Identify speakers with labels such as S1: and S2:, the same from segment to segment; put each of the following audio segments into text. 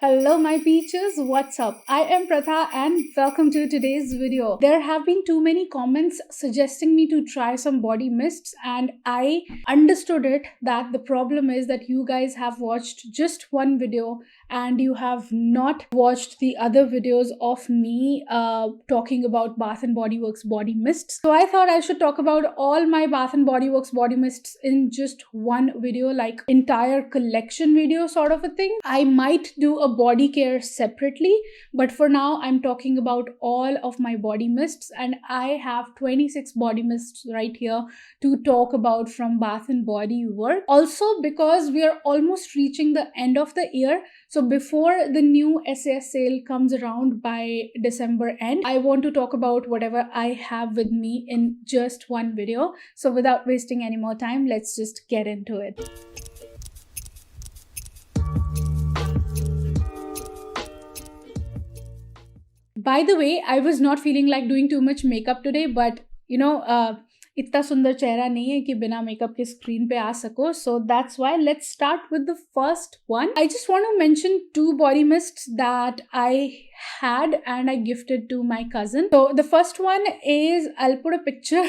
S1: Hello my peaches, what's up? I am Pratha and welcome to today's video. There have been too many comments suggesting me to try some body mists, and I understood it that the problem is that you guys have watched just one video and you have not watched the other videos of me talking about Bath and Body Works body mists. So I thought I should talk about all my Bath and Body Works body mists in just one video, like entire collection video sort of a thing. I might do a body care separately, but for now I'm talking about all of my body mists, and I have 26 body mists right here to talk about from Bath and Body Works. Also, because we are almost reaching the end of the year, so before the new SAS sale comes around by December end, I want to talk about whatever I have with me in just one video. So without wasting any more time, let's just get into it. By the way, I was not feeling like doing too much makeup today, but इतना सुंदर चेहरा नहीं है कि बिना makeup के screen पे आ सको. So that's why let's start with the first one. I just want to mention two body mists that I had and I gifted to my cousin. So the first one is, I'll put a picture.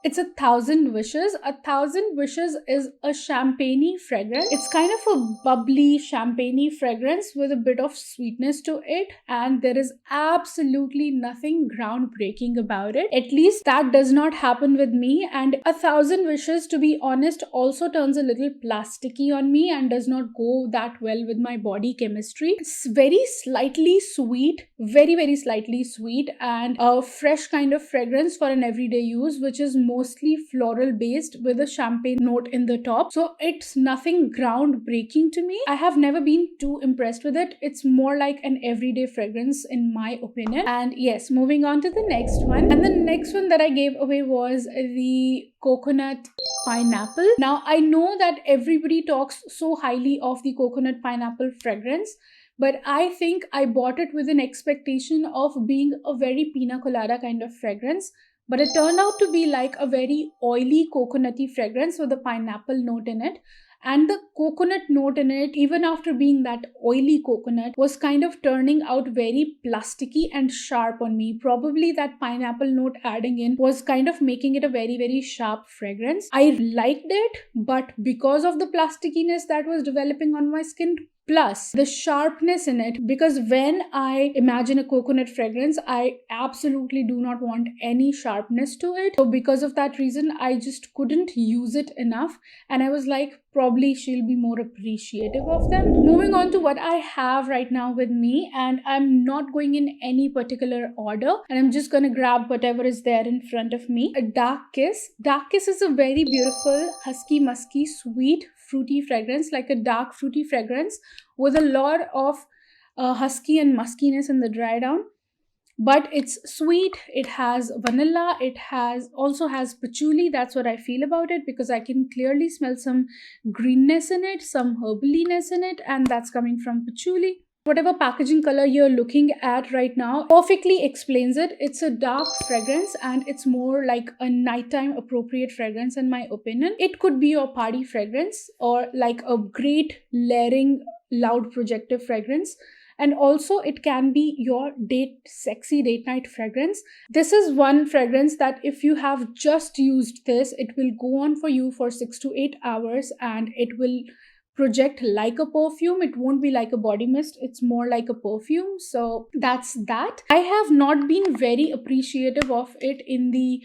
S1: It's a Thousand Wishes. A Thousand Wishes is a champagne-y fragrance. It's kind of a bubbly champagne-y fragrance with a bit of sweetness to it, and there is absolutely nothing groundbreaking about it. At least that does not happen with me. And A Thousand Wishes, to be honest, also turns a little plasticky on me and does not go that well with my body chemistry. It's very slightly sweet, very slightly sweet, and a fresh kind of fragrance for an everyday use, which is mostly floral based with a champagne note in the top. So it's nothing groundbreaking to me. I have never been too impressed with it. It's more like an everyday fragrance in my opinion. And yes, moving on to the next one. And the next one that I gave away was the coconut pineapple. Now I know that everybody talks so highly of the coconut pineapple fragrance, but I think I bought it with an expectation of being a very pina colada kind of fragrance. But it turned out to be like a very oily coconutty fragrance with a pineapple note in it. And the coconut note in it, even after being that oily coconut, was kind of turning out very plasticky and sharp on me. Probably that pineapple note adding in was kind of making it a very sharp fragrance. I liked it, but because of the plastickiness that was developing on my skin, plus the sharpness in it, because when I imagine a coconut fragrance, I absolutely do not want any sharpness to it. So because of that reason, I just couldn't use it enough, and I was like, probably she'll be more appreciative of them. Moving on to what I have right now with me, and I'm not going in any particular order, and I'm just gonna grab whatever is there in front of me. A Dark Kiss. Dark Kiss is a very beautiful, husky, musky, sweet, fruity fragrance, like a dark fruity fragrance with a lot of husky and muskiness in the dry down. But it's sweet, it has vanilla, it also has patchouli. That's what I feel about it, because I can clearly smell some greenness in it, some herbaliness in it, and that's coming from patchouli. Whatever packaging color you're looking at right now perfectly explains it. It's a dark fragrance and it's more like a nighttime appropriate fragrance in my opinion. It could be your party fragrance or like a great layering loud projective fragrance. And also it can be your sexy date night fragrance. This is one fragrance that if you have just used this, it will go on for you for 6 to 8 hours and it will project like a perfume. It won't be like a body mist, it's more like a perfume. So that's that. I have not been very appreciative of it in the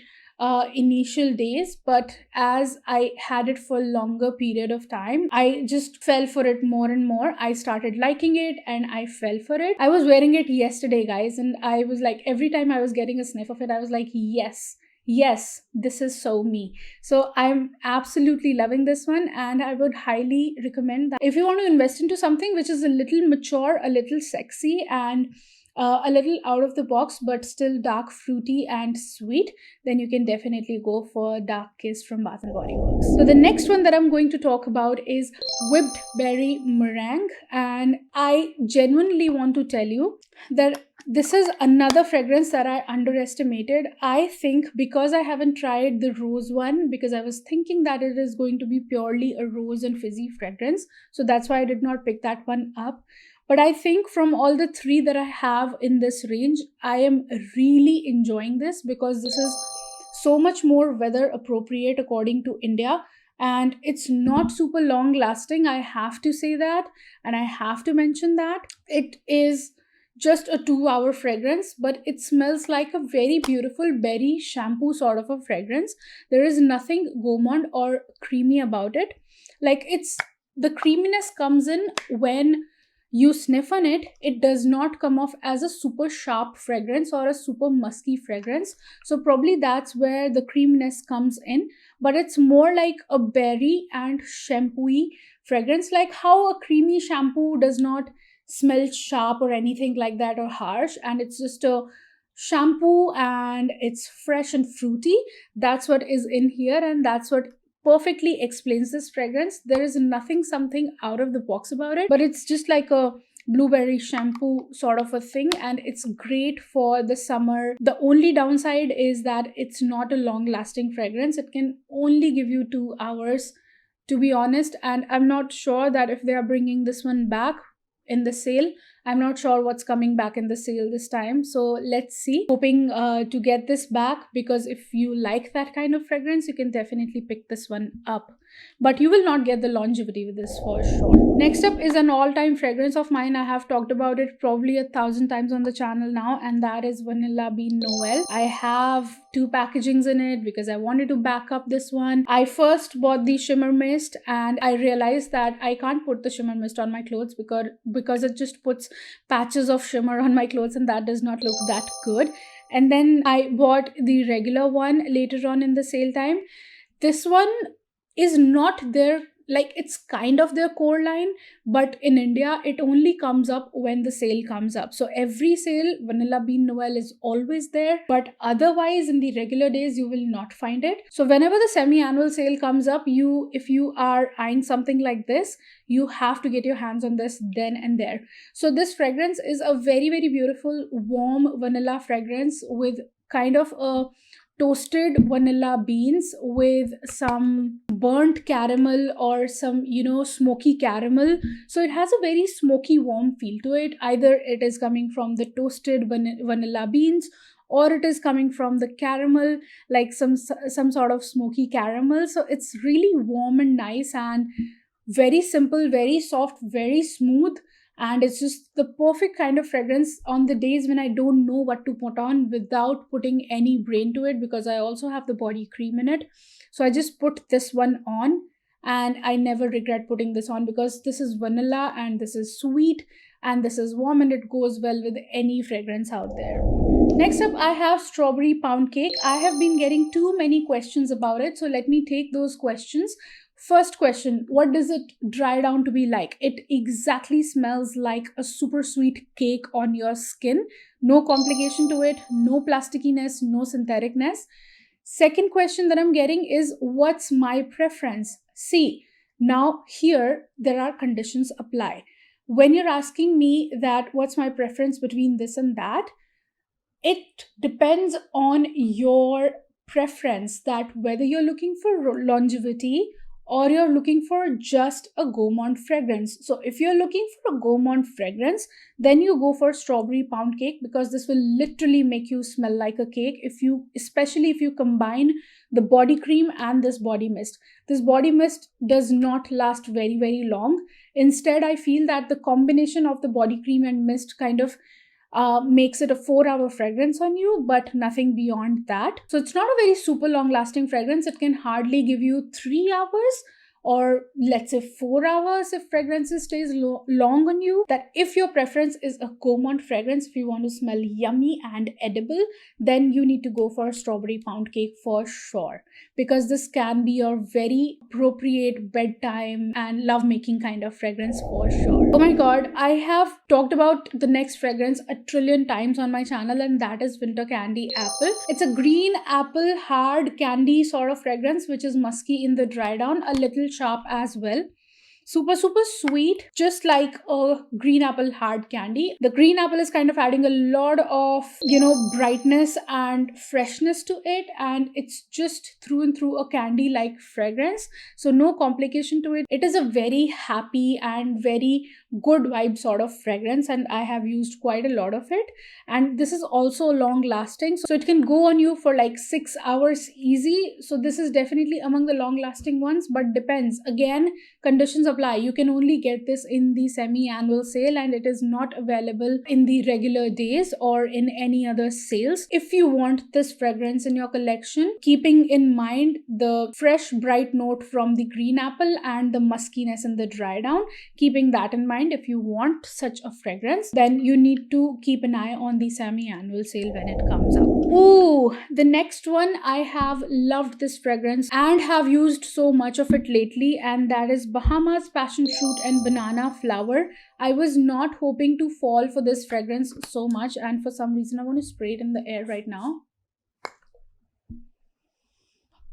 S1: initial days, but as I had it for a longer period of time, I just fell for it more and more. I started liking it and I fell for it. I was wearing it yesterday, guys, and I was like, every time I was getting a sniff of it, I was like, yes, this is so me. So I'm absolutely loving this one, and I would highly recommend that if you want to invest into something which is a little mature, a little sexy, and a little out of the box but still dark, fruity and sweet, then you can definitely go for Dark Kiss from Bath & Body Works. So the next one that I'm going to talk about is Whipped Berry Meringue, and and I genuinely want to tell you that this is another fragrance that I underestimated. I think because I haven't tried the rose one, because I was thinking that it is going to be purely a rose and fizzy fragrance. So that's why I did not pick that one up. But I think from all the three that I have in this range, I am really enjoying this because this is so much more weather appropriate according to India. And it's not super long lasting. I have to say that. And I have to mention that. It is just a 2 hour fragrance, but it smells like a very beautiful berry shampoo sort of a fragrance. There is nothing gourmand or creamy about it. Like, it's the creaminess comes in when you sniff on it. It does not come off as a super sharp fragrance or a super musky fragrance. So probably that's where the creaminess comes in, but it's more like a berry and shampooy fragrance, like how a creamy shampoo does not smell sharp or anything like that or harsh, and it's just a shampoo and it's fresh and fruity. That's what is in here, and that's what perfectly explains this fragrance. There is nothing something out of the box about it, but it's just like a blueberry shampoo sort of a thing, and it's great for the summer. The only downside is that it's not a long lasting fragrance. It can only give you 2 hours, to be honest, and I'm not sure that if they are bringing this one back in the sale. I'm not sure what's coming back in the sale this time, so let's see. Hoping to get this back, because if you like that kind of fragrance, you can definitely pick this one up, but you will not get the longevity with this for sure. Next up is an all-time fragrance of mine. I have talked about it probably 1,000 times on the channel now, and that is Vanilla Bean Noel. I have 2 packagings in it because I wanted to back up this one. I first bought the shimmer mist and I realized that I can't put the shimmer mist on my clothes because it just puts patches of shimmer on my clothes, and that does not look that good. And then I bought the regular one later on in the sale time. This one is not their, like, it's kind of their core line, but in India it only comes up when the sale comes up. So every sale, Vanilla Bean Noel is always there, but otherwise in the regular days you will not find it. So whenever the semi-annual sale comes up, if you are eyeing something like this, you have to get your hands on this then and there. So this fragrance is a very, very beautiful warm vanilla fragrance with kind of a toasted vanilla beans with some burnt caramel or some, smoky caramel. So it has a very smoky warm feel to it. Either it is coming from the toasted vanilla beans, or it is coming from the caramel, like some sort of smoky caramel. So it's really warm and nice and very simple, very soft, very smooth, and it's just the perfect kind of fragrance on the days when I don't know what to put on without putting any brain to it, because I also have the body cream in it. So I just put this one on, and I never regret putting this on because this is vanilla and this is sweet and this is warm, and it goes well with any fragrance out there. Next up, I have strawberry pound cake. I have been getting too many questions about it, so let me take those questions. First question, what does it dry down to be like? It exactly smells like a super sweet cake on your skin. No complication to it, no plastickiness, no syntheticness. Second question that I'm getting is, what's my preference? See, now here there are conditions apply. When you're asking me that what's my preference between this and that, it depends on your preference, that whether you're looking for longevity or you're looking for just a gourmand fragrance. So if you're looking for a gourmand fragrance, then you go for strawberry pound cake, because this will literally make you smell like a cake, especially if you combine the body cream and this body mist. This body mist does not last very, very long. Instead, I feel that the combination of the body cream and mist kind of makes it a 4-hour fragrance on you, but nothing beyond that. So it's not a very super long lasting fragrance. It can hardly give you 3 hours, or let's say 4 hours if fragrance stays long on you. That if your preference is a gourmand fragrance, if you want to smell yummy and edible, then you need to go for strawberry pound cake for sure, because this can be your very appropriate bedtime and lovemaking kind of fragrance for sure. Oh my god, I have talked about the next fragrance 1,000,000,000 times on my channel, and that is Winter Candy Apple. It's a green apple hard candy sort of fragrance, which is musky in the dry down, a little sharp as well. super super sweet, just like a green apple hard candy. The green apple is kind of adding a lot of, brightness and freshness to it, and it's just through and through a candy like fragrance, so no complication to it. It is a very happy and very good vibe sort of fragrance, and I have used quite a lot of it. And this is also long lasting, so it can go on you for like 6 hours easy. So this is definitely among the long lasting ones, but depends again, conditions apply. You can only get this in the semi annual sale, and it is not available in the regular days or in any other sales. If you want this fragrance in your collection, keeping in mind the fresh bright note from the green apple and the muskiness in the dry down, keeping that in mind, if you want such a fragrance, then you need to keep an eye on the semi annual sale when it comes up. Ooh, the next one, I have loved this fragrance and have used so much of it lately, and that is Bahamas passion fruit and banana flower. I was not hoping to fall for this fragrance so much, and for some reason I want to spray it in the air right now.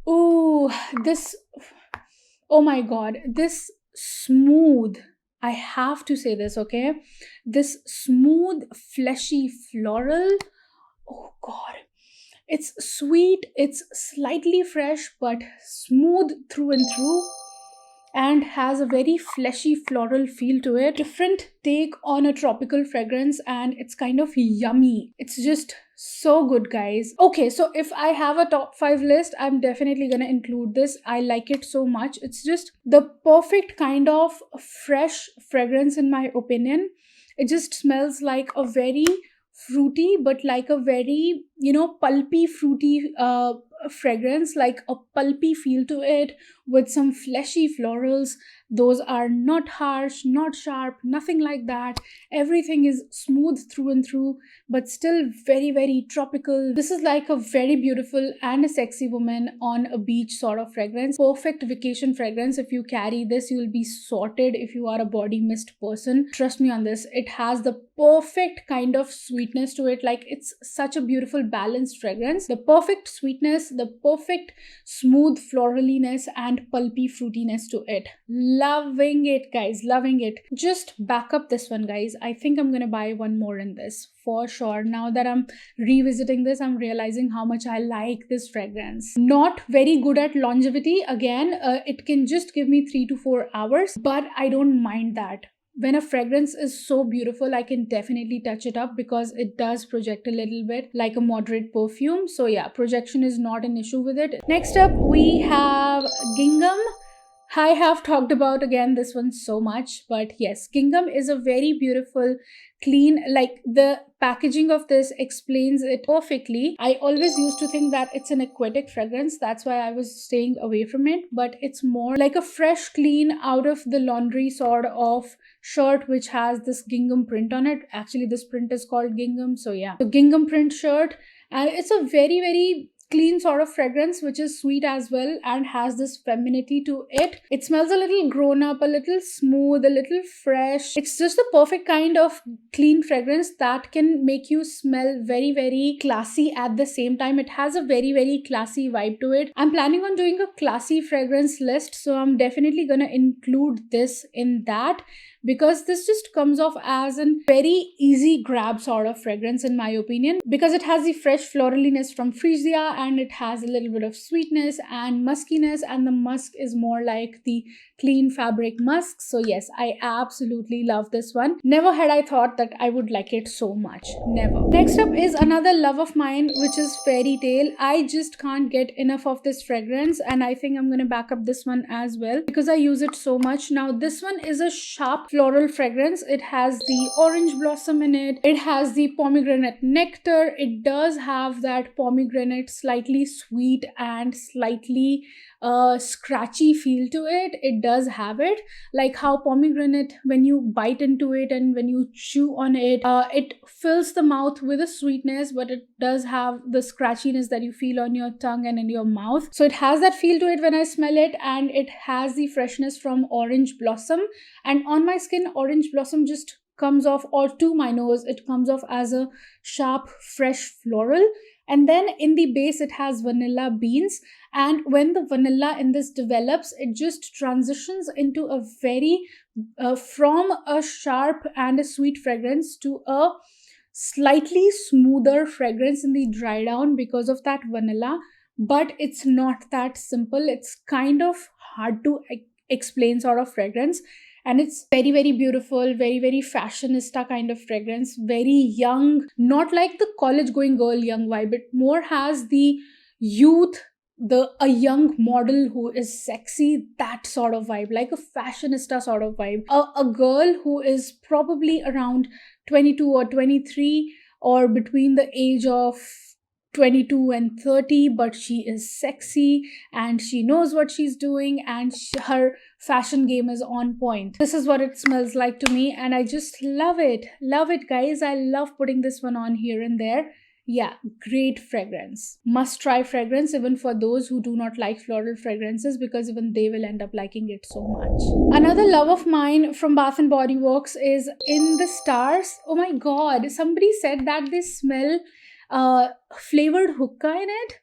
S1: Ooh, this, oh my god, this smooth, I have to say this, okay? This smooth, fleshy floral. Oh god. It's sweet, it's slightly fresh, but smooth through and through, and has a very fleshy floral feel to it. Different take on a tropical fragrance, and it's kind of yummy. It's just so good, guys. Okay, so if I have a top 5 list, I'm definitely gonna include this. I like it so much. It's just the perfect kind of fresh fragrance in my opinion. It just smells like a very fruity, but like a very, pulpy fruity fragrance, like a pulpy feel to it with some fleshy florals. Those are not harsh, not sharp, nothing like that. Everything is smooth through and through, but still very very tropical. This is like a very beautiful and a sexy woman on a beach sort of fragrance. Perfect vacation fragrance. If you carry this, you'll be sorted if you are a body mist person. Trust me on this. It has the perfect kind of sweetness to it. Like, it's such a beautiful balanced fragrance. The perfect sweetness, the perfect smooth floraliness and pulpy fruitiness to it. Loving it, guys, loving it. Just back up this one, guys. I think I'm gonna buy one more in this for sure. Now that I'm revisiting this, I'm realizing how much I like this fragrance. Not very good at longevity. Again, it can just give me 3 to 4 hours, but I don't mind that. When a fragrance is so beautiful, I can definitely touch it up because it does project a little bit like a moderate perfume. So yeah, projection is not an issue with it. Next up, we have Gingham. I have talked about again this one so much, but yes, Gingham is a very beautiful, clean, like the packaging of this explains it perfectly. I always used to think that it's an aquatic fragrance, that's why I was staying away from it, but it's more like a fresh, clean, out of the laundry sort of shirt which has this gingham print on it. Actually, this print is called gingham, so yeah, the gingham print shirt, and it's a very very clean sort of fragrance which is sweet as well and has this femininity to it. It smells a little grown up, a little smooth, a little fresh. It's just the perfect kind of clean fragrance that can make you smell very very classy at the same time. It has a very very classy vibe to it. I'm planning on doing a classy fragrance list, so I'm definitely gonna include this in that, because this just comes off as a very easy grab sort of fragrance in my opinion, because it has the fresh floraliness from freesia, and it has a little bit of sweetness and muskiness, and the musk is more like the clean fabric musk. So yes, I absolutely love this one. Never had I thought that I would like it so much. Never. Next up is another love of mine, which is Fairytale. I just can't get enough of this fragrance, and I think I'm gonna back up this one as well because I use it so much. Now this one is a sharp floral fragrance. It has the orange blossom in it. It has the pomegranate nectar. It does have that pomegranate slightly sweet and slightly scratchy feel to it. It does have it, like how pomegranate, when you bite into it and when you chew on it, it fills the mouth with a sweetness, but it does have the scratchiness that you feel on your tongue and in your mouth. So it has that feel to it when I smell it, and it has the freshness from orange blossom. And on my skin, orange blossom just comes off, or to my nose, it comes off as a sharp fresh floral, and then in the base it has vanilla beans. And when the vanilla in this develops, it just transitions into a very from a sharp and a sweet fragrance to a slightly smoother fragrance in the dry down because of that vanilla. But it's not that simple, it's kind of hard to explain sort of fragrance. And it's very very beautiful, very very fashionista kind of fragrance, very young, not like the college going girl young vibe. It more has the youth, the a young model who is sexy, that sort of vibe, like a fashionista sort of vibe, a girl who is probably around 22 or 23, or between the age of 22 and 30, but she is sexy and she knows what she's doing, and her fashion game is on point. This is what it smells like to me, and I just love it. Love it, guys. I love putting this one on here and there. Yeah, great fragrance. Must try fragrance even for those who do not like floral fragrances, because even they will end up liking it so much. Another love of mine from Bath and Body Works is In the Stars. Oh my god, somebody said that they smell flavored hookah in it.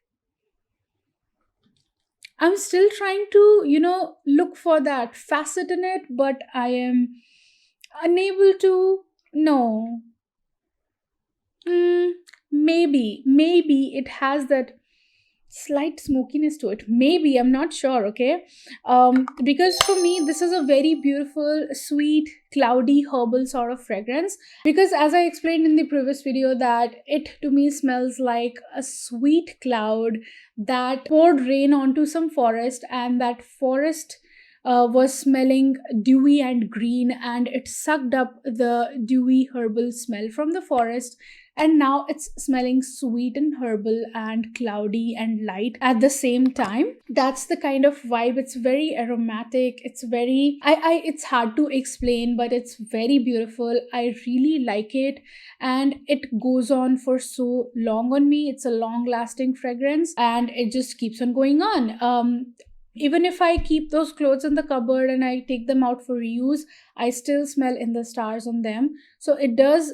S1: I'm still trying to, look for that facet in it, but I am unable to. No. Maybe it has that slight smokiness to it. Maybe, I'm not sure, okay? Because for me, this is a very beautiful, sweet, cloudy, herbal sort of fragrance. Because as I explained in the previous video, that it to me smells like a sweet cloud that poured rain onto some forest, and that forest was smelling dewy and green, and it sucked up the dewy herbal smell from the forest, and now it's smelling sweet and herbal and cloudy and light at the same time. That's the kind of vibe. It's very aromatic, it's very it's hard to explain, but it's very beautiful. I really like it, and it goes on for so long on me. It's a long lasting fragrance, and it just keeps on going on. Even if I keep those clothes in the cupboard and I take them out for reuse, I still smell In the Stars on them. So it does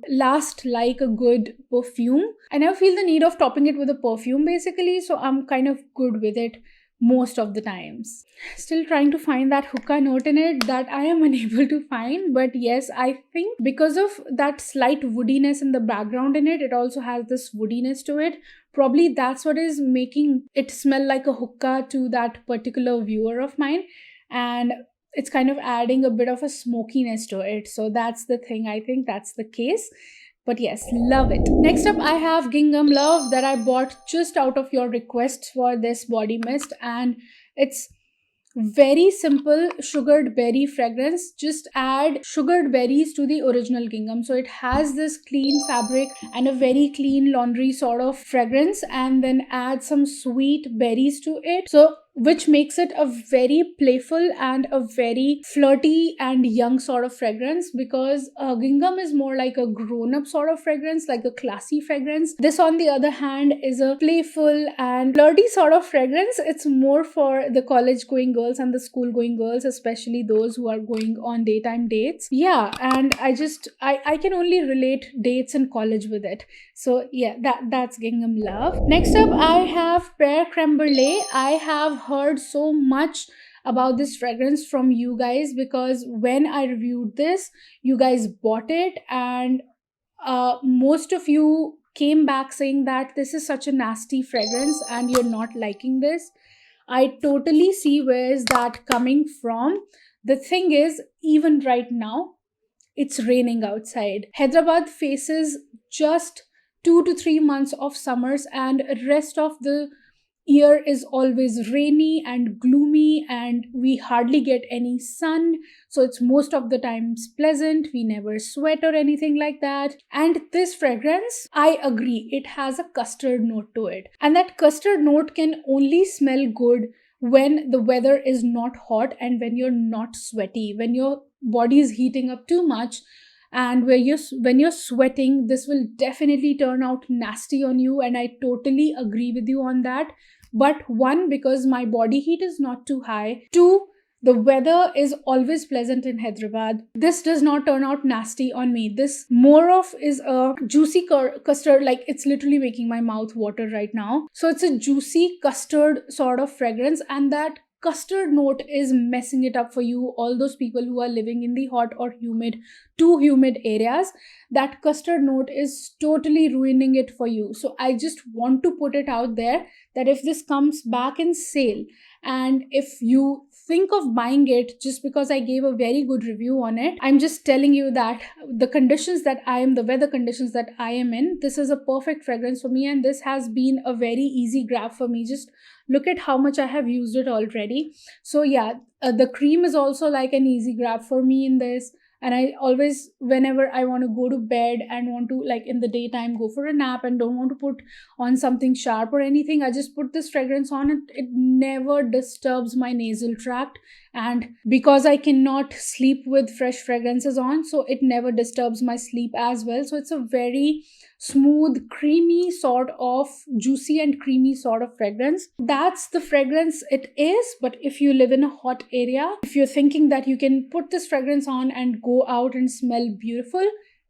S1: last like a good perfume. I never feel the need of topping it with a perfume basically, so I'm kind of good with it most of the times. Still trying to find that hookah note in it that I am unable to find. But yes, I think because of that slight woodiness in the background in it, it also has this woodiness to it. Probably that's what is making it smell like a hookah to that particular viewer of mine. And it's kind of adding a bit of a smokiness to it. So that's the thing. I think that's the case. But yes, love it. Next up, I have Gingham Love that I bought just out of your request for this body mist. And it's very simple sugared berry fragrance. Just add sugared berries to the original gingham, so it has this clean fabric and a very clean laundry sort of fragrance, and then add some sweet berries to it, so which makes it a very playful and a very flirty and young sort of fragrance. Because gingham is more like a grown-up sort of fragrance, like a classy fragrance. This on the other hand is a playful and flirty sort of fragrance. It's more for the college going girls and the school going girls, especially those who are going on daytime dates. Yeah, and I can only relate dates in college with it. So yeah, that's Gingham Love. Next up, I have Pear Creme Brulee. I have heard so much about this fragrance from you guys, because when I reviewed this, you guys bought it, and most of you came back saying that this is such a nasty fragrance and you're not liking this. I totally see where is that coming from. The thing is, even right now, it's raining outside. Hyderabad faces just 2 to 3 months of summers, and rest of the year is always rainy and gloomy, and we hardly get any sun. So it's most of the times pleasant. We never sweat or anything like that. And this fragrance, I agree, it has a custard note to it. And that custard note can only smell good when the weather is not hot and when you're not sweaty. When your body is heating up too much, and when you're sweating, this will definitely turn out nasty on you, and I totally agree with you on that. But one, because my body heat is not too high. Two, The weather is always pleasant in Hyderabad. This does not turn out nasty on me. This more of is a juicy custard, like it's literally making my mouth water right now. So it's a juicy custard sort of fragrance, and that custard note is messing it up for you. All those people who are living in the hot or humid, too humid areas, that custard note is totally ruining it for you. So I just want to put it out there that if this comes back in sale, and if you think of buying it just because I gave a very good review on it, I'm just telling you that the weather conditions that I am in, this is a perfect fragrance for me, and this has been a very easy grab for me. Just look at how much I have used it already. So yeah, the cream is also like an easy grab for me in this. And I always, whenever I want to go to bed and want to, like in the daytime, go for a nap and don't want to put on something sharp or anything, I just put this fragrance on. It never disturbs my nasal tract, and because I cannot sleep with fresh fragrances on, so it never disturbs my sleep as well. So it's a very smooth, creamy sort of, juicy and creamy sort of fragrance. That's the fragrance it is. But if you live in a hot area, if you're thinking that you can put this fragrance on and go out and smell beautiful,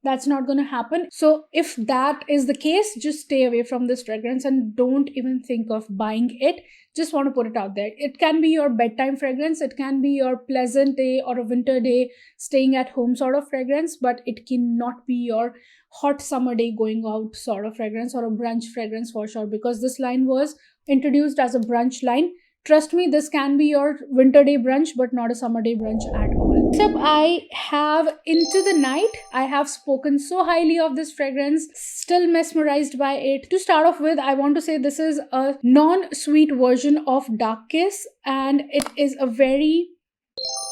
S1: that's not going to happen. So if that is the case, just stay away from this fragrance and don't even think of buying it. Just want to put it out there. It can be your bedtime fragrance, it can be your pleasant day or a winter day staying at home sort of fragrance, but it cannot be your hot summer day going out sort of fragrance or a brunch fragrance for sure, because this line was introduced as a brunch line. Trust me, this can be your winter day brunch, but not a summer day brunch at all. Next up, I have Into the Night. I have spoken so highly of this fragrance, still mesmerized by it. To start off with, I want to say this is a non-sweet version of Dark Kiss, and it is a very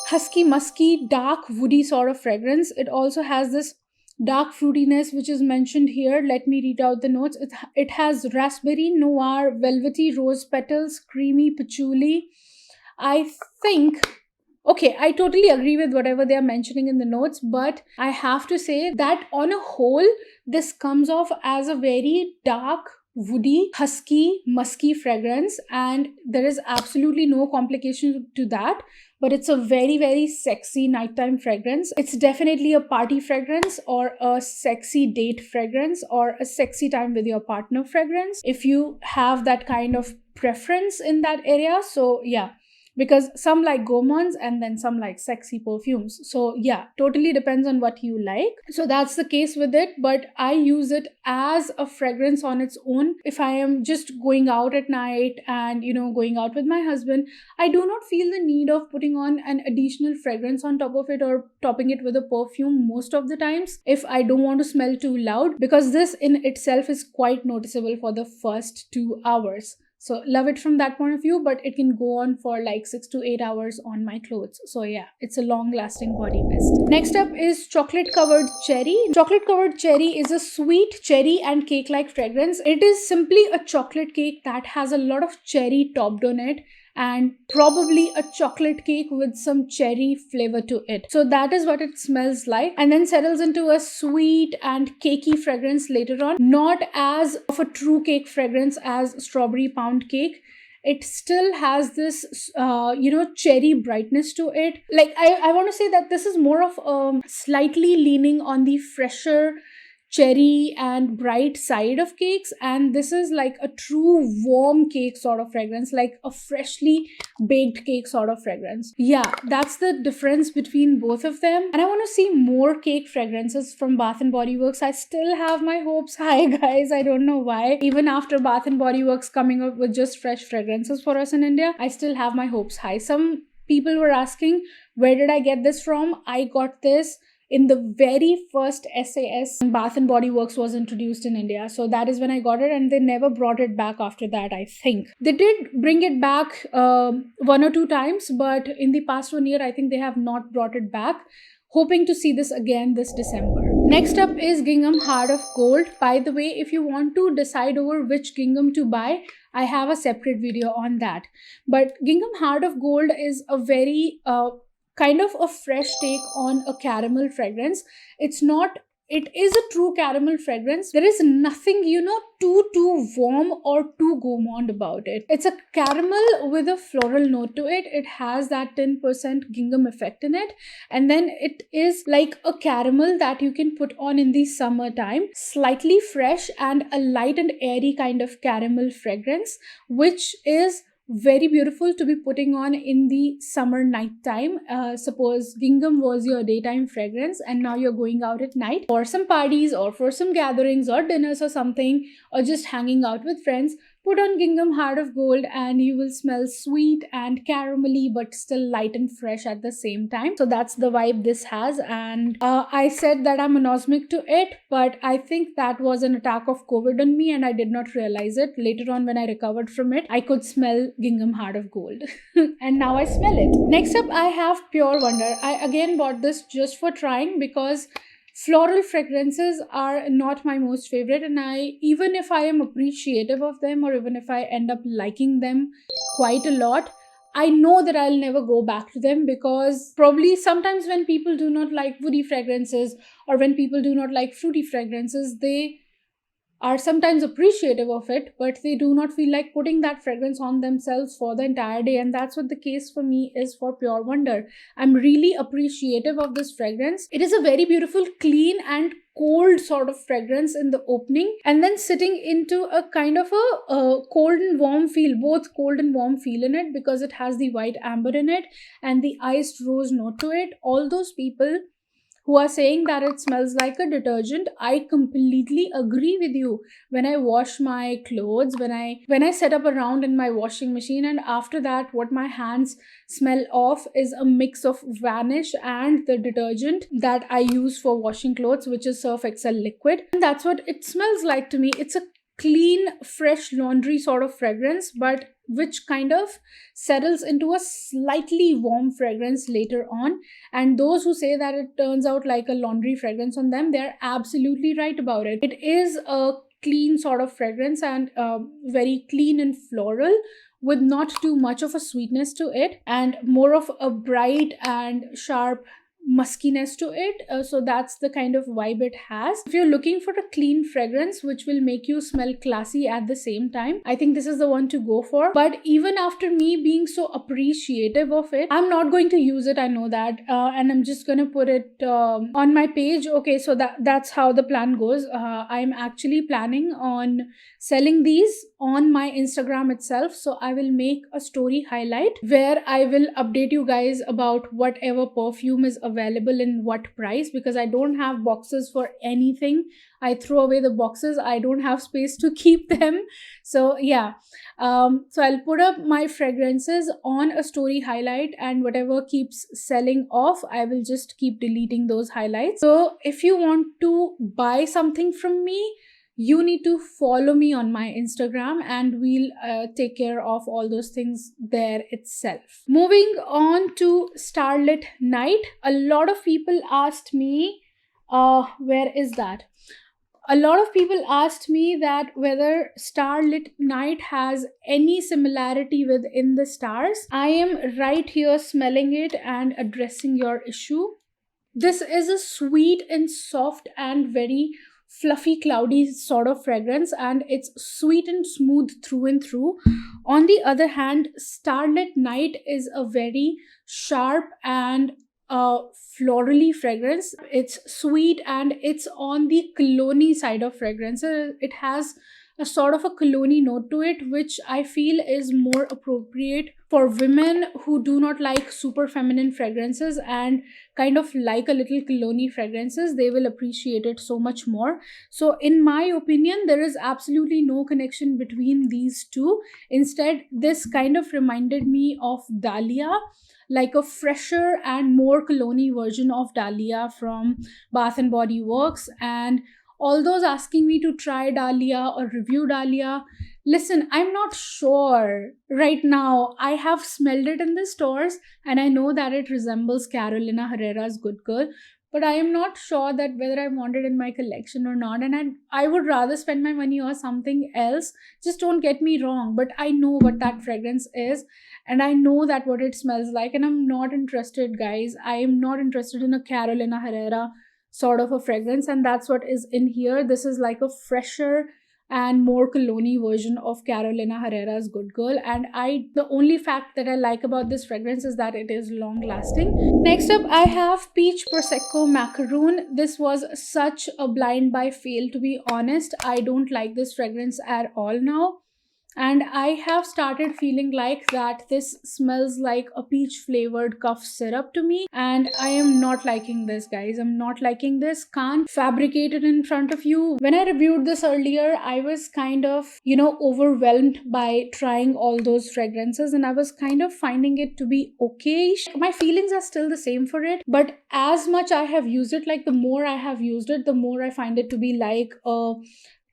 S1: husky, musky, dark, woody sort of fragrance. It also has this dark fruitiness which is mentioned here. Let me read out the notes. It has raspberry, noir, velvety rose petals, creamy patchouli. I think, okay, I totally agree with whatever they are mentioning in the notes, but I have to say that on a whole, this comes off as a very dark, woody, husky, musky fragrance, and there is absolutely no complication to that. But it's a very, very sexy nighttime fragrance. It's definitely a party fragrance or a sexy date fragrance or a sexy time with your partner fragrance, if you have that kind of preference in that area. So yeah, because some like gourmands and then some like sexy perfumes. So yeah, totally depends on what you like. So that's the case with it, but I use it as a fragrance on its own. If I am just going out at night and going out with my husband, I do not feel the need of putting on an additional fragrance on top of it or topping it with a perfume most of the times if I don't want to smell too loud, because this in itself is quite noticeable for the first 2 hours. So love it from that point of view, but it can go on for like 6 to 8 hours on my clothes. So yeah, it's a long lasting body mist. Next up is Chocolate Covered Cherry. Chocolate Covered Cherry is a sweet cherry and cake like fragrance. It is simply a chocolate cake that has a lot of cherry topped on it, and probably a chocolate cake with some cherry flavor to it. So that is what it smells like, and then settles into a sweet and cakey fragrance later on. Not as of a true cake fragrance as Strawberry Pound Cake. It still has this cherry brightness to it. Like I want to say that this is more of slightly leaning on the fresher cherry and bright side of cakes, and this is like a true warm cake sort of fragrance, like a freshly baked cake sort of fragrance. Yeah, that's the difference between both of them. And I want to see more cake fragrances from Bath and Body Works. I still have my hopes high, guys. I don't know why. Even after Bath and Body Works coming up with just fresh fragrances for us in India, I still have my hopes high. Some people were asking, where did I get this from? I got this in the very first SAS Bath and Body Works was introduced in India. So that is when I got it, and they never brought it back after that, I think. They did bring it back 1 or 2 times, but in the past 1 year, I think they have not brought it back. Hoping to see this again this December. Next up is Gingham Heart of Gold. By the way, if you want to decide over which gingham to buy, I have a separate video on that. But Gingham Heart of Gold is a very kind of a fresh take on a caramel fragrance. It's not it is a true caramel fragrance. There is nothing, too warm or too gourmand about it. It's a caramel with a floral note to it. It has that 10% gingham effect in it. And then it is like a caramel that you can put on in the summertime. Slightly fresh and a light and airy kind of caramel fragrance, which is very beautiful to be putting on in the summer night time. Suppose gingham was your daytime fragrance and now you're going out at night for some parties or for some gatherings or dinners or something, or just hanging out with friends. Put on Gingham Heart of Gold and you will smell sweet and caramelly but still light and fresh at the same time. So that's the vibe this has. And I said that I'm anosmic to it, but I think that was an attack of COVID on me and I did not realize it. Later on, when I recovered from it, I could smell Gingham Heart of Gold. And now I smell it. Next up, I have Pure Wonder. I again bought this just for trying because floral fragrances are not my most favorite, and even if I am appreciative of them, or even if I end up liking them quite a lot, I know that I'll never go back to them, because probably sometimes when people do not like woody fragrances or when people do not like fruity fragrances, they are sometimes appreciative of it, but they do not feel like putting that fragrance on themselves for the entire day. And that's what the case for me is for Pure Wonder. I'm really appreciative of this fragrance. It is a very beautiful, clean and cold sort of fragrance in the opening, and then sitting into a kind of a cold and warm feel, both cold and warm feel in it, because it has the white amber in it and the iced rose note to it. All those people who are saying that it smells like a detergent, I completely agree with you. When I wash my clothes, when I set up a round in my washing machine, and after that what my hands smell of is a mix of Vanish and the detergent that I use for washing clothes, which is Surf Excel liquid. And that's what it smells like to me. It's a clean, fresh laundry sort of fragrance, but which kind of settles into a slightly warm fragrance later on. And those who say that it turns out like a laundry fragrance on them, they're absolutely right about it. It is a clean sort of fragrance, and very clean and floral, with not too much of a sweetness to it, and more of a bright and sharp muskiness to it. So that's the kind of vibe it has. If you're looking for a clean fragrance which will make you smell classy at the same time, I think this is the one to go for. But even after me being so appreciative of it, I'm not going to use it, I know that, and I'm just going to put it on my page. Okay, so that's how the plan goes. I'm actually planning on selling these on my Instagram itself. So I will make a story highlight where I will update you guys about whatever perfume is available in what price, because I don't have boxes for anything. I throw away the boxes. I don't have space to keep them. So yeah, so I'll put up my fragrances on a story highlight, and whatever keeps selling off, I will just keep deleting those highlights. So if you want to buy something from me, you need to follow me on my Instagram, and we'll take care of all those things there itself. Moving on to Starlit Night. A lot of people asked me, where is that? A lot of people asked me that whether Starlit Night has any similarity with In the Stars. I am right here smelling it and addressing your issue. This is a sweet and soft and very fluffy, cloudy sort of fragrance, and it's sweet and smooth through and through. On the other hand, Starlit Night is a very sharp and florally fragrance. It's sweet and it's on the cologne side of fragrance. It has a sort of a cologne note to it, which I feel is more appropriate for women who do not like super feminine fragrances and kind of like a little cologne fragrances. They will appreciate it so much more. So in my opinion, there is absolutely no connection between these two. Instead, this kind of reminded me of Dahlia, like a fresher and more cologne version of Dahlia from Bath and Body Works. And all those asking me to try Dahlia or review Dahlia, listen, I'm not sure right now. I have smelled it in the stores and I know that it resembles Carolina Herrera's Good Girl, but I am not sure that whether I want it in my collection or not. And I would rather spend my money on something else. Just don't get me wrong, but I know what that fragrance is and I know that what it smells like, and I'm not interested, guys. I am not interested in a Carolina Herrera sort of a fragrance, and that's what is in here. This is like a fresher and more cologne version of Carolina Herrera's Good Girl, and the only fact that I like about this fragrance is that it is long lasting. Next up, I have Peach Prosecco Macaron. This was such a blind buy fail, to be honest. I don't like this fragrance at all now, and I have started feeling like that this smells like a peach flavored cough syrup to me, and I am not liking this, guys. I'm not liking this. Can't fabricate it in front of you. When I reviewed this earlier, I was kind of, overwhelmed by trying all those fragrances, and I was kind of finding it to be okay. My feelings are still the same for it, but as much I have used it, like the more I have used it, the more I find it to be like a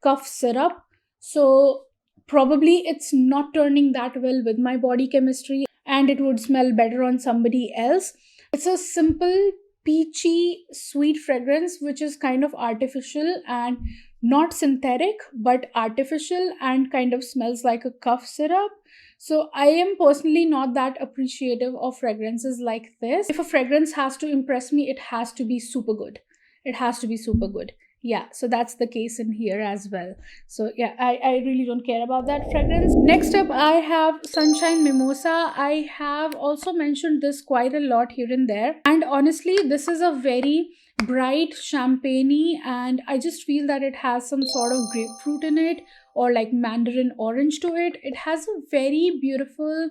S1: cough syrup. So probably it's not turning that well with my body chemistry, and it would smell better on somebody else. It's a simple, peachy, sweet fragrance which is kind of artificial and not synthetic, but artificial, and kind of smells like a cough syrup. So I am personally not that appreciative of fragrances like this. If a fragrance has to impress me, it has to be super good. It has to be super good. Yeah, so that's the case in here as well. So yeah, I really don't care about that fragrance. Next up, I have Sunshine Mimosa. I have also mentioned this quite a lot here and there, and honestly, this is a very bright champagne-y, and I just feel that it has some sort of grapefruit in it, or like mandarin orange to it. It has a very beautiful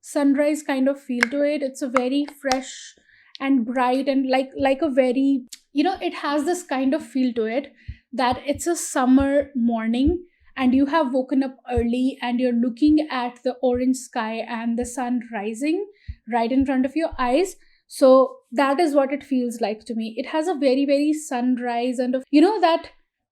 S1: sunrise kind of feel to it. It's a very fresh and bright, and like a very, it has this kind of feel to it that it's a summer morning and you have woken up early and you're looking at the orange sky and the sun rising right in front of your eyes. So that is what it feels like to me. It has a very, very sunrise and that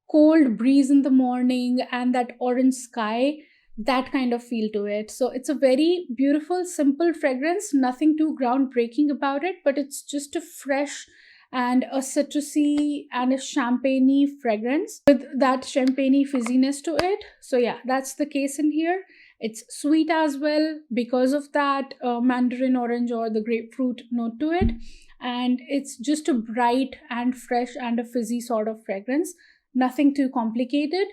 S1: cold breeze in the morning and that orange sky, that kind of feel to it. So it's a very beautiful, simple fragrance, nothing too groundbreaking about it, but it's just a fresh and a citrusy and a champagne-y fragrance with that champagne-y fizziness to it. So yeah, that's the case in here. It's sweet as well because of that mandarin orange or the grapefruit note to it, and it's just a bright and fresh and a fizzy sort of fragrance, nothing too complicated.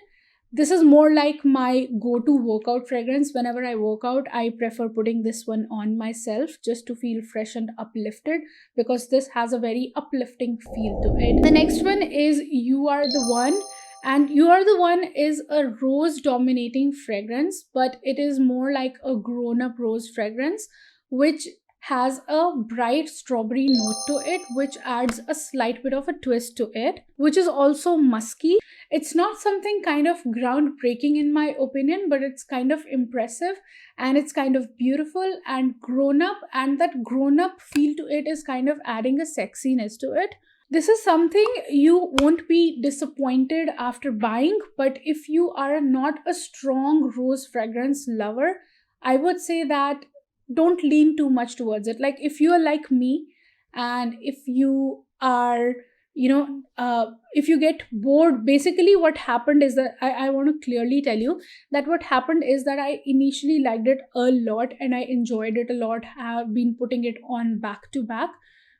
S1: This is more like my go-to workout fragrance. Whenever I work out, I prefer putting this one on myself just to feel fresh and uplifted, because this has a very uplifting feel to it. The next one is You Are the One. And You Are the One is a rose dominating fragrance, but it is more like a grown-up rose fragrance, which has a bright strawberry note to it, which adds a slight bit of a twist to it, which is also musky. It's not something kind of groundbreaking in my opinion, but it's kind of impressive and it's kind of beautiful and grown up, and that grown up feel to it is kind of adding a sexiness to it. This is something you won't be disappointed after buying, but if you are not a strong rose fragrance lover, I would say that don't lean too much towards it. Like if you are like me, and if you are, if you get bored, basically what happened is that I want to clearly tell you that what happened is that I initially liked it a lot and I enjoyed it a lot, have been putting it on back to back,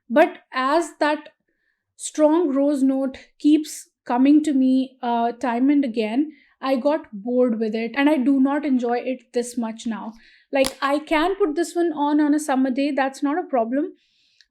S1: but as that strong rose note keeps coming to me time and again, I got bored with it and I do not enjoy it this much now. Like I can put this one on a summer day, that's not a problem,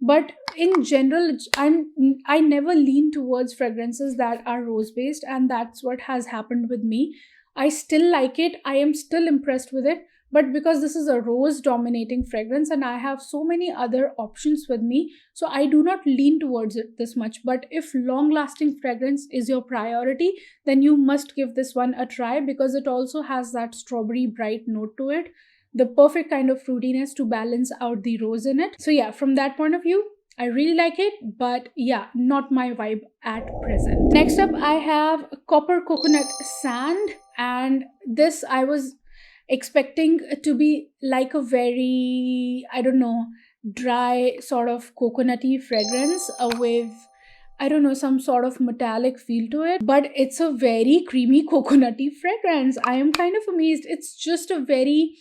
S1: but in general I never lean towards fragrances that are rose based, and that's what has happened with me. I still like it, I am still impressed with it, but because this is a rose dominating fragrance and I have so many other options with me, so I do not lean towards it this much. But if long lasting fragrance is your priority, then you must give this one a try, because it also has that strawberry bright note to it, the perfect kind of fruitiness to balance out the rose in it. So yeah, from that point of view, I really like it, but yeah, not my vibe at present. Next up, I have Copper Coconut Sand, and this I was expecting to be like a very, I don't know, dry sort of coconutty fragrance with, I don't know, some sort of metallic feel to it, but it's a very creamy coconutty fragrance. I am kind of amazed. It's just a very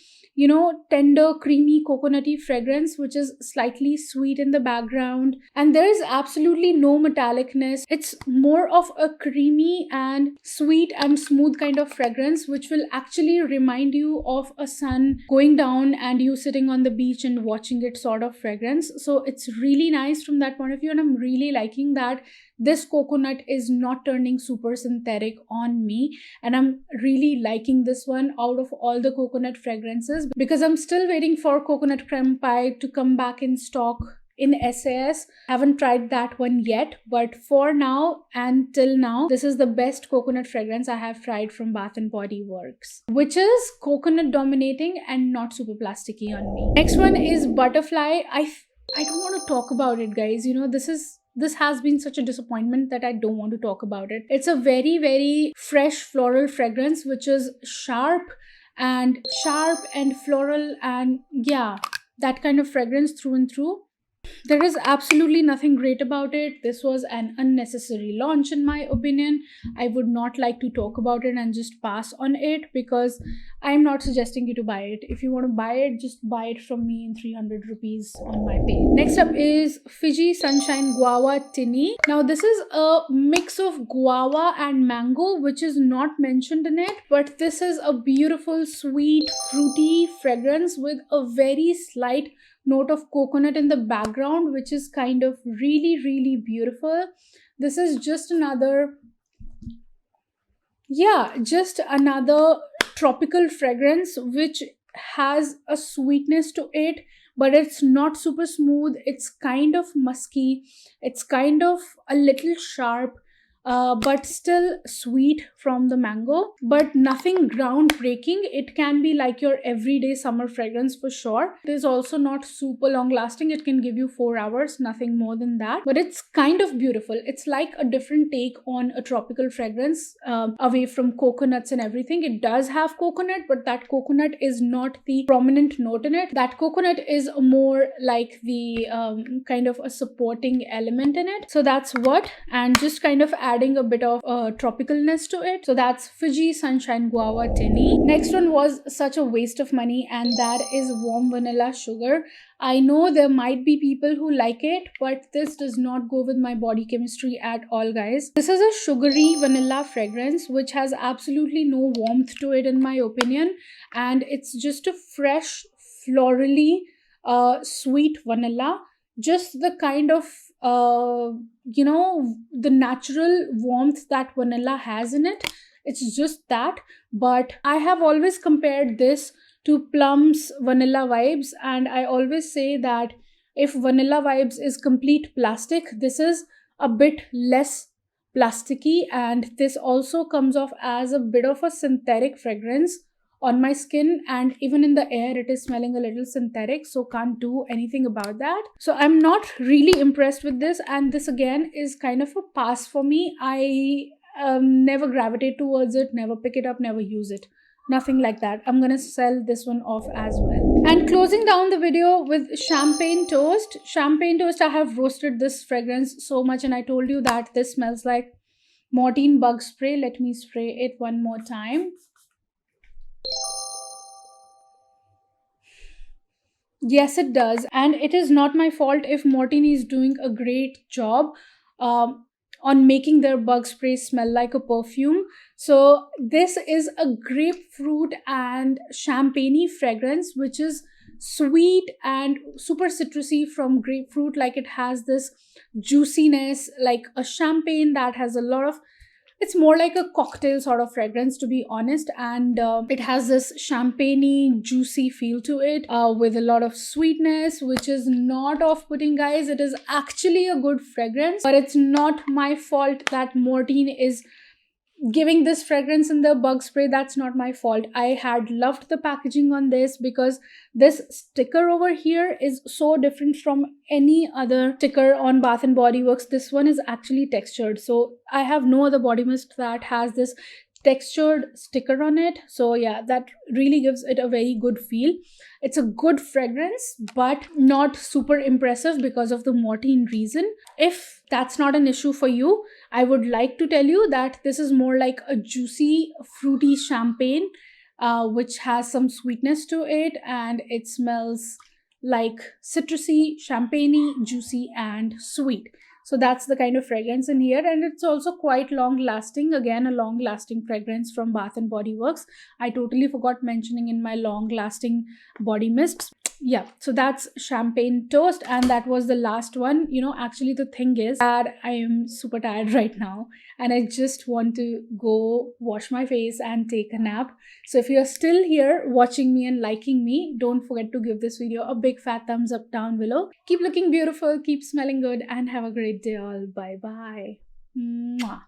S1: tender, creamy, coconutty fragrance, which is slightly sweet in the background. And there is absolutely no metallicness. It's more of a creamy and sweet and smooth kind of fragrance, which will actually remind you of a sun going down and you sitting on the beach and watching it sort of fragrance. So it's really nice from that point of view. And I'm really liking that this coconut is not turning super synthetic on me, and I'm really liking this one out of all the coconut fragrances, because I'm still waiting for coconut creme pie to come back in stock in SAS. Haven't tried that one yet, but for now and till now, this is the best coconut fragrance I have tried from Bath and Body Works, which is coconut dominating and not super plasticky on me. Next one is Butterfly. I don't want to talk about it, guys. This has been such a disappointment that I don't want to talk about it. It's a very, very fresh floral fragrance, which is sharp and floral, and yeah, that kind of fragrance through and through. There is absolutely nothing great about it. This was an unnecessary launch in my opinion. I would not like to talk about it and just pass on it, because I'm not suggesting you to buy it. If you want to buy it, just buy it from me in 300 rupees on my page. Next up is Fiji Sunshine Guava Tinny. Now this is a mix of guava and mango, which is not mentioned in it, but this is a beautiful, sweet, fruity fragrance with a very slight note of coconut in the background, which is kind of really, really beautiful. This is just another tropical fragrance which has a sweetness to it, but it's not super smooth. It's kind of musky, it's kind of a little sharp, but still sweet from the mango, but nothing groundbreaking. It can be like your everyday summer fragrance for sure. It is also not super long lasting. It can give you 4 hours, nothing more than that, but it's kind of beautiful. It's like a different take on a tropical fragrance, away from coconuts and everything. It does have coconut, but that coconut is not the prominent note in it. That coconut is more like the kind of a supporting element in it. So that's what, and just kind of adding a bit of tropicalness to it. So that's Fiji Sunshine Guava Tinny. Next one was such a waste of money, and that is Warm Vanilla Sugar. I know there might be people who like it, but this does not go with my body chemistry at all, guys. This is a sugary vanilla fragrance which has absolutely no warmth to it in my opinion, and it's just a fresh, florally sweet vanilla. Just the kind of the natural warmth that vanilla has in it. It's just that. But I have always compared this to Plum's Vanilla Vibes, and I always say that if Vanilla Vibes is complete plastic, this is a bit less plasticky, and this also comes off as a bit of a synthetic fragrance on my skin, and even in the air it is smelling a little synthetic, so can't do anything about that. So I'm not really impressed with this, and this again is kind of a pass for me. I never gravitate towards it, never pick it up, never use it, nothing like that. I'm gonna sell this one off as well. And closing down the video with Champagne Toast. Champagne Toast, I have roasted this fragrance so much, and I told you that this smells like Mortine bug spray. Let me spray it one more time. Yes, it does. And it is not my fault if Mortine is doing a great job on making their bug spray smell like a perfume. So this is a grapefruit and champagne fragrance, which is sweet and super citrusy from grapefruit. Like it has this juiciness, like a champagne that has a lot of, it's more like a cocktail sort of fragrance, to be honest, and it has this champagne juicy feel to it, with a lot of sweetness, which is not off-putting, guys. It is actually a good fragrance, but it's not my fault that Mortine is giving this fragrance in the bug spray. That's not my fault. I had loved the packaging on this, because this sticker over here is so different from any other sticker on Bath and Body Works. This one is actually textured, so I have no other body mist that has this textured sticker on it. So yeah, that really gives it a very good feel. It's a good fragrance, but not super impressive because of the Mortine reason. If that's not an issue for you, I would like to tell you that this is more like a juicy, fruity champagne, which has some sweetness to it, and it smells like citrusy, champagne, juicy, and sweet. So that's the kind of fragrance in here, and it's also quite long lasting. Again, a long lasting fragrance from Bath and Body Works. I totally forgot mentioning in my long lasting body mists. Yeah, so that's champagne toast, and that was the last one. Actually, the thing is that I am super tired right now, and I just want to go wash my face and take a nap. So if you're still here watching me and liking me, don't forget to give this video a big fat thumbs up down below. Keep looking beautiful, keep smelling good, and have a great day all. Bye bye. Mwah.